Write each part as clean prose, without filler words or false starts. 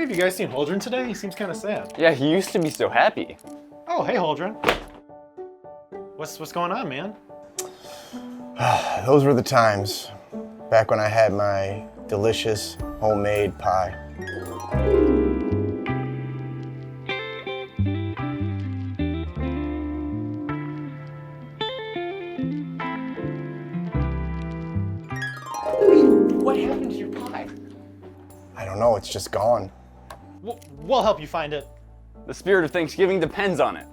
Have you guys seen Holdren today? He seems kind of sad. Yeah, he used to be so happy. Oh, hey Holdren. What's going on, man? Those were the times, back when I had my delicious homemade pie. What happened to your pie? I don't know, it's just gone. We'll help you find it. The spirit of Thanksgiving depends on it.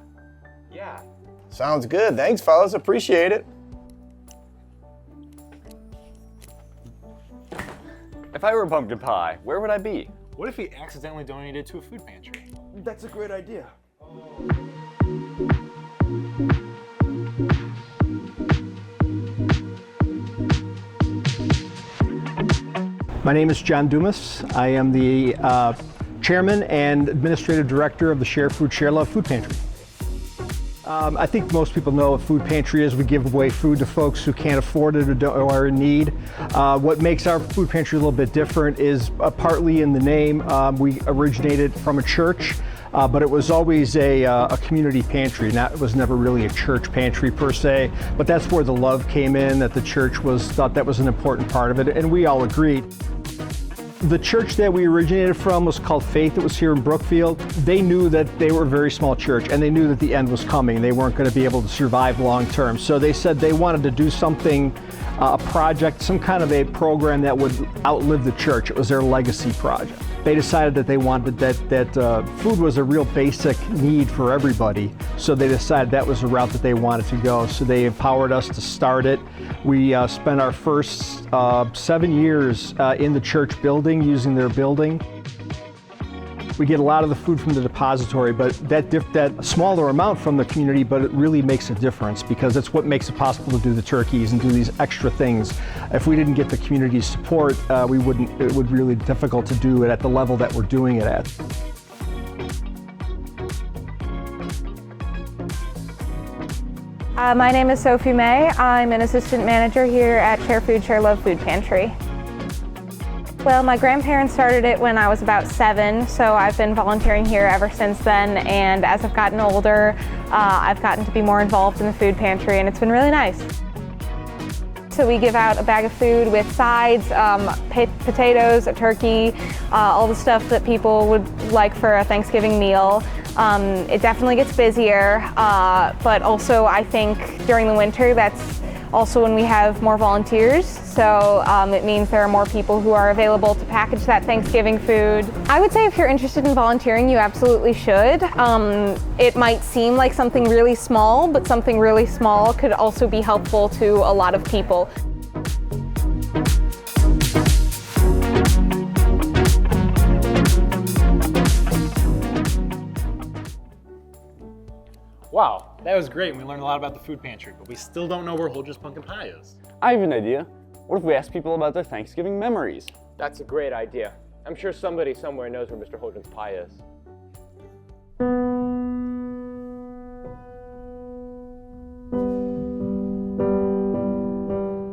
Yeah. Sounds good. Thanks, fellas. Appreciate it. If I were a pumpkin pie, where would I be? What if he accidentally donated it to a food pantry? That's a great idea. My name is John Dumas. I am the Chairman and Administrative Director of the Share Food, Share Love Food Pantry. I think most people know what food pantry is. We give away food to folks who can't afford it or are in need. What makes our food pantry a little bit different is partly in the name. We originated from a church, but it was always a community pantry. It was never really a church pantry per se, but that's where the love came in, that the church thought that was an important part of it, and we all agreed. The church that we originated from was called Faith. It was here in Brookfield. They knew that they were a very small church, and they knew that the end was coming. They weren't going to be able to survive long term. So they said they wanted to do something, a project, some kind of a program that would outlive the church. It was their legacy project. They decided that they wanted that food was a real basic need for everybody. So they decided that was the route that they wanted to go. So they empowered us to start it. We spent our first 7 years in the church building, using their building. We get a lot of the food from the depository, but that smaller amount from the community, but it really makes a difference because it's what makes it possible to do the turkeys and do these extra things. If we didn't get the community's support, it would really be difficult to do it at the level that we're doing it at. My name is Sophie May. I'm an assistant manager here at Share Food, Share Love Food Pantry. Well, my grandparents started it when I was about 7, so I've been volunteering here ever since then, and as I've gotten older, I've gotten to be more involved in the food pantry, and it's been really nice. So we give out a bag of food with sides, potatoes, a turkey, all the stuff that people would like for a Thanksgiving meal. It definitely gets busier, but also I think during the winter that's also when we have more volunteers, so it means there are more people who are available to package that Thanksgiving food. I would say if you're interested in volunteering, you absolutely should. It might seem like something really small, but something really small could also be helpful to a lot of people. Wow, that was great. We learned a lot about the food pantry, but we still don't know where Holdren's pumpkin pie is. I have an idea. What if we ask people about their Thanksgiving memories? That's a great idea. I'm sure somebody somewhere knows where Mr. Holdren's pie is.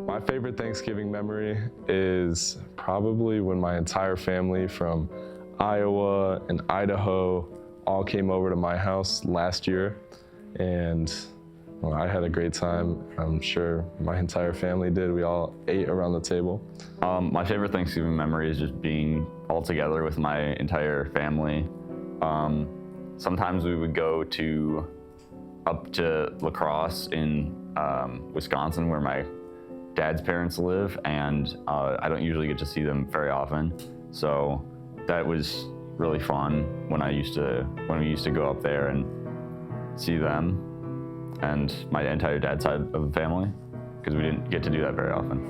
My favorite Thanksgiving memory is probably when my entire family from Iowa and Idaho all came over to my house last year, and well, I had a great time. I'm sure my entire family did. We all ate around the table. My favorite Thanksgiving memory is just being all together with my entire family. Sometimes we would go up to La Crosse in Wisconsin, where my dad's parents live, and I don't usually get to see them very often. So that was really fun when we used to go up there and see them and my entire dad's side of the family, because we didn't get to do that very often.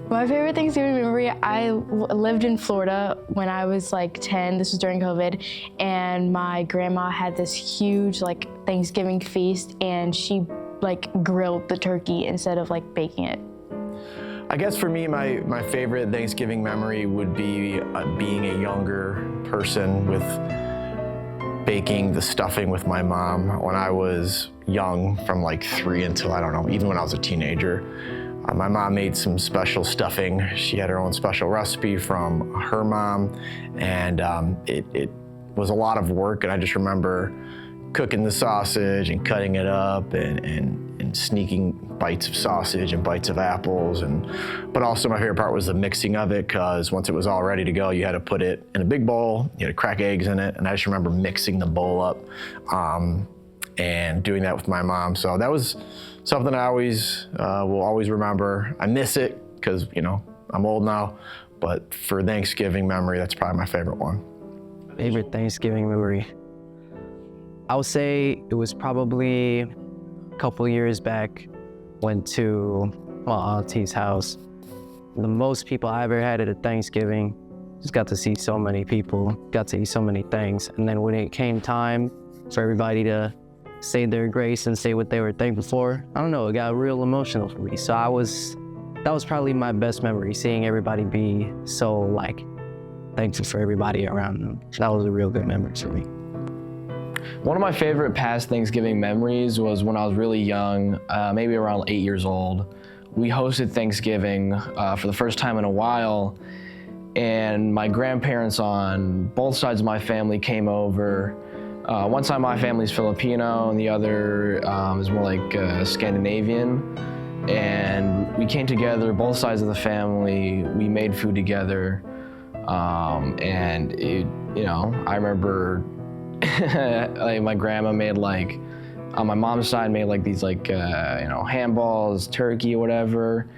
My favorite Thanksgiving memory, I lived in Florida when I was like 10, this was during COVID, and my grandma had this huge Thanksgiving feast, and she grilled the turkey instead of baking it. I guess for me, my favorite Thanksgiving memory would be being a younger person with baking the stuffing with my mom when I was young, from 3 until, I don't know, even when I was a teenager. My mom made some special stuffing. She had her own special recipe from her mom, and it was a lot of work, and I just remember cooking the sausage and cutting it up and sneaking bites of sausage and bites of apples. But also my favorite part was the mixing of it, because once it was all ready to go, you had to put it in a big bowl, you had to crack eggs in it, and I just remember mixing the bowl up and doing that with my mom. So that was something I always will always remember. I miss it because, you know, I'm old now, but for Thanksgiving memory, that's probably my favorite one. Favorite Thanksgiving memory? I would say it was probably a couple years back. Went to my auntie's house. The most people I ever had at a Thanksgiving. Just got to see so many people, got to eat so many things. And then when it came time for everybody to say their grace and say what they were thankful for, I don't know, it got real emotional for me. So that was probably my best memory, seeing everybody be so like thankful for everybody around them. That was a real good memory for me. One of my favorite past Thanksgiving memories was when I was really young, maybe around 8 years old. We hosted Thanksgiving for the first time in a while, and my grandparents on both sides of my family came over. One side of my family is Filipino, and the other is more like Scandinavian. And we came together, both sides of the family. We made food together, and it, you know, I remember like my grandma made like, on my mom's side made like these like, you know, ham balls, turkey, whatever.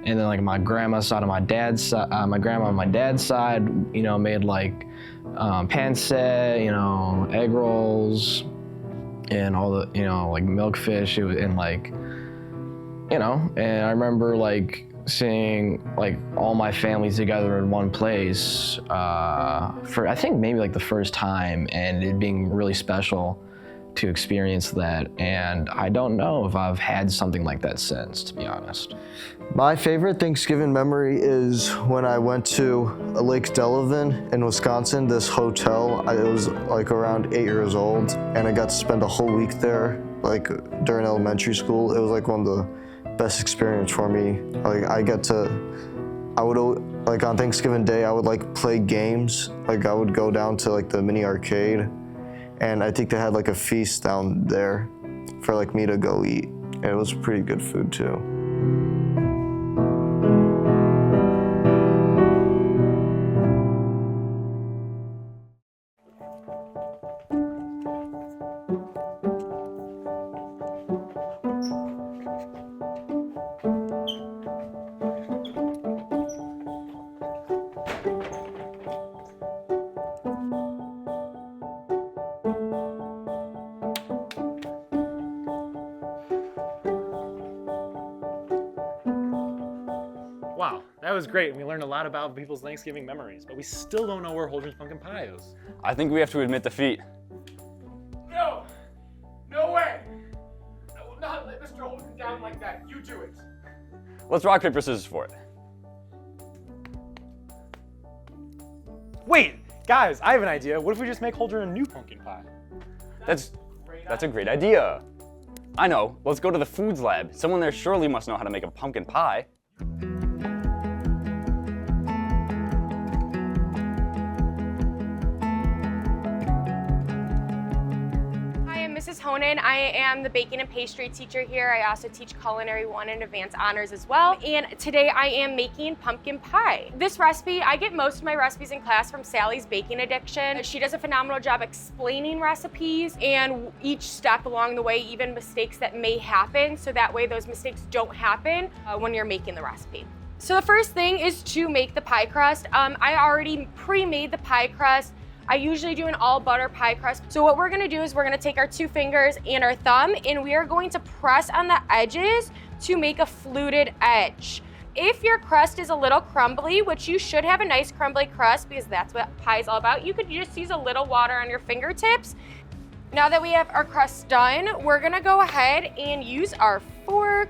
And then like my grandma's side on my dad's side, my grandma on my dad's side, you know, made like pancit, you know, egg rolls, and all the, you know, like milkfish, and like, you know, and I remember like seeing like all my families together in one place for I think maybe like the first time, and it being really special to experience that. And I don't know if I've had something like that since, to be honest. My favorite Thanksgiving memory is when I went to Lake Delavan in Wisconsin, this hotel. I was like around 8 years old, and I got to spend a whole week there, like during elementary school. It was like one of the best experience for me. Like I would like on Thanksgiving Day, I would like play games. Like I would go down to like the mini arcade, and I think they had like a feast down there for like me to go eat. And it was pretty good food too. Wow, that was great, and we learned a lot about people's Thanksgiving memories, but we still don't know where Holdren's pumpkin pie is. I think we have to admit defeat. No! No way! I will not let Mr. Holden down like that. You do it. Let's rock, paper, scissors for it. Wait, guys, I have an idea. What if we just make Holdren a new pumpkin pie? That's a great idea. I know, let's go to the foods lab. Someone there surely must know how to make a pumpkin pie. Mrs. Honan. I am the baking and pastry teacher here. I also teach Culinary 1 and Advanced Honors as well. And today I am making pumpkin pie. This recipe, I get most of my recipes in class from Sally's Baking Addiction. She does a phenomenal job explaining recipes and each step along the way, even mistakes that may happen, so that way those mistakes don't happen when you're making the recipe. So the first thing is to make the pie crust. I already pre-made the pie crust. I usually do an all butter pie crust. So what we're gonna do is we're gonna take our 2 fingers and our thumb, and we are going to press on the edges to make a fluted edge. If your crust is a little crumbly, which you should have a nice crumbly crust because that's what pie is all about, you could just use a little water on your fingertips. Now that we have our crust done, we're gonna go ahead and use our fork,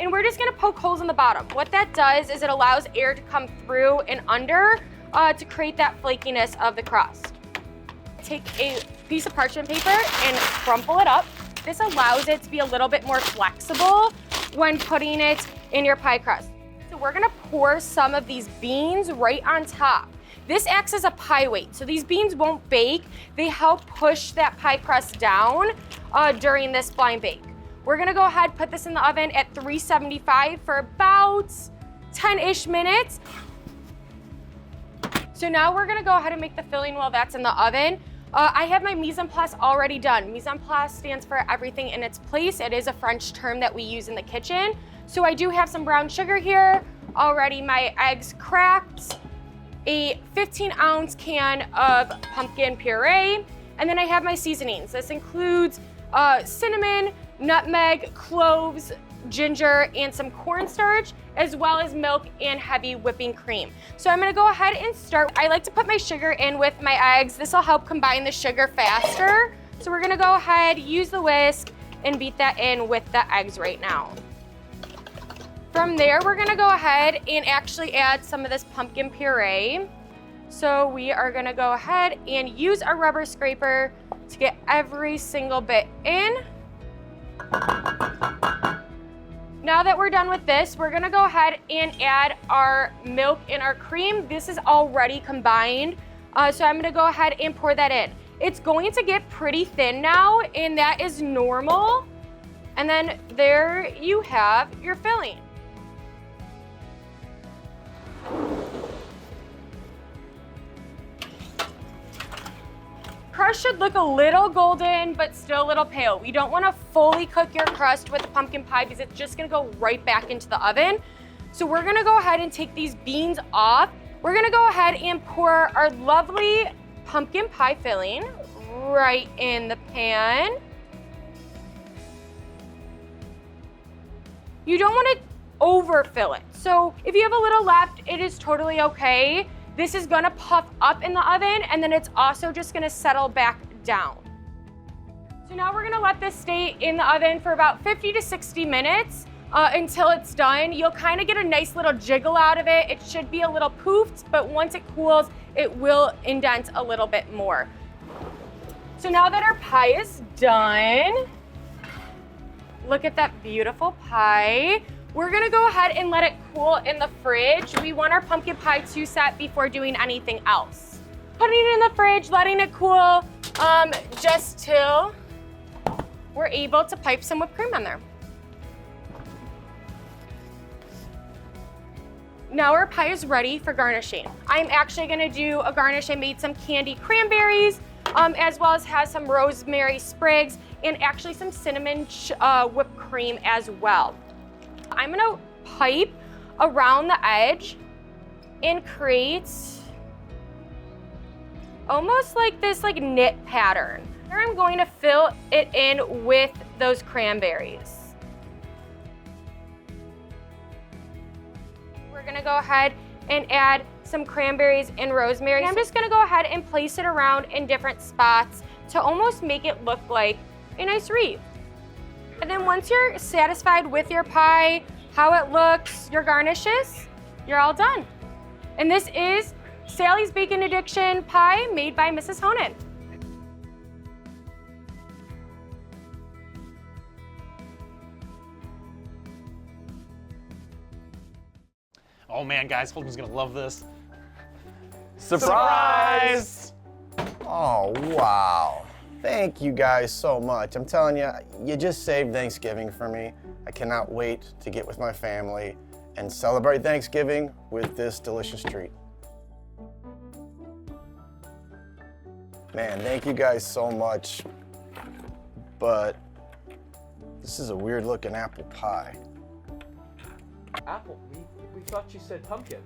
and we're just gonna poke holes in the bottom. What that does is it allows air to come through and under to create that flakiness of the crust. Take a piece of parchment paper and crumple it up. This allows it to be a little bit more flexible when putting it in your pie crust. So we're gonna pour some of these beans right on top. This acts as a pie weight, so these beans won't bake. They help push that pie crust down during this blind bake. We're gonna go ahead and put this in the oven at 375 for about 10-ish minutes. So now we're gonna go ahead and make the filling while that's in the oven. I have my mise en place already done. Mise en place stands for everything in its place. It is a French term that we use in the kitchen. So I do have some brown sugar here, already my eggs cracked, a 15-ounce can of pumpkin puree, and then I have my seasonings. This includes cinnamon, nutmeg, cloves, ginger, and some cornstarch, as well as milk and heavy whipping cream. So I'm gonna go ahead and start. I like to put my sugar in with my eggs. This will help combine the sugar faster. So we're gonna go ahead, use the whisk, and beat that in with the eggs right now. From there, we're gonna go ahead and actually add some of this pumpkin puree. So we are gonna go ahead and use our rubber scraper to get every single bit in. Now that we're done with this, we're gonna go ahead and add our milk and our cream. This is already combined, so I'm gonna go ahead and pour that in. It's going to get pretty thin now, and that is normal. And then there you have your filling. Crust should look a little golden, but still a little pale. We don't want to fully cook your crust with the pumpkin pie because it's just going to go right back into the oven. So we're going to go ahead and take these beans off. We're going to go ahead and pour our lovely pumpkin pie filling right in the pan. You don't want to overfill it. So if you have a little left, it is totally okay. This is gonna puff up in the oven, and then it's also just gonna settle back down. So now we're gonna let this stay in the oven for about 50 to 60 minutes until it's done. You'll kind of get a nice little jiggle out of it. It should be a little poofed, but once it cools, it will indent a little bit more. So now that our pie is done, look at that beautiful pie. We're gonna go ahead and let it cool in the fridge. We want our pumpkin pie to set before doing anything else. Putting it in the fridge, letting it cool, just till we're able to pipe some whipped cream on there. Now our pie is ready for garnishing. I'm actually gonna do a garnish. I made some candied cranberries, as well as has some rosemary sprigs and actually some cinnamon whipped cream as well. I'm gonna pipe around the edge and create almost like this knit pattern. Here I'm going to fill it in with those cranberries. We're gonna go ahead and add some cranberries and rosemary. I'm just gonna go ahead and place it around in different spots to almost make it look like a nice wreath. And then once you're satisfied with your pie, how it looks, your garnishes, you're all done. And this is Sally's Bacon Addiction pie made by Mrs. Honan. Oh man, guys, Holden's gonna love this. Surprise! Oh, wow. Thank you guys so much. I'm telling you, you just saved Thanksgiving for me. I cannot wait to get with my family and celebrate Thanksgiving with this delicious treat. Man, thank you guys so much, but this is a weird looking apple pie. Apple? We thought you said pumpkin.